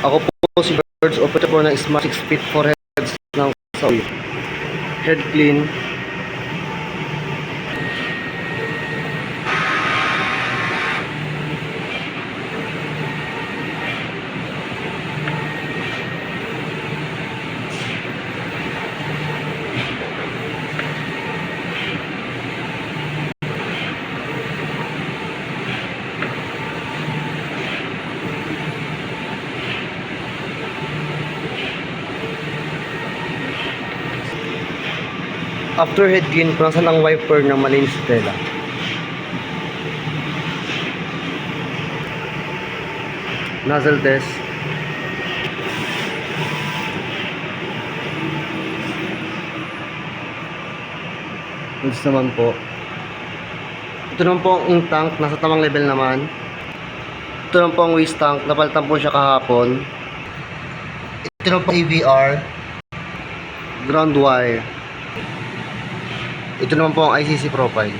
Ako po si George, operator po ng Smart 6 feet 4 heads ng Saudi. Head clean. After head clean, punasan ang wiper ng malinis tela. Nozzle test. Ito naman po. Ito naman po ang tank, nasa tamang level naman. Ito naman po ang waste tank, napalitan po siya kahapon. Ito naman po AVR. Ground wire. Ito naman po ang ICC profile.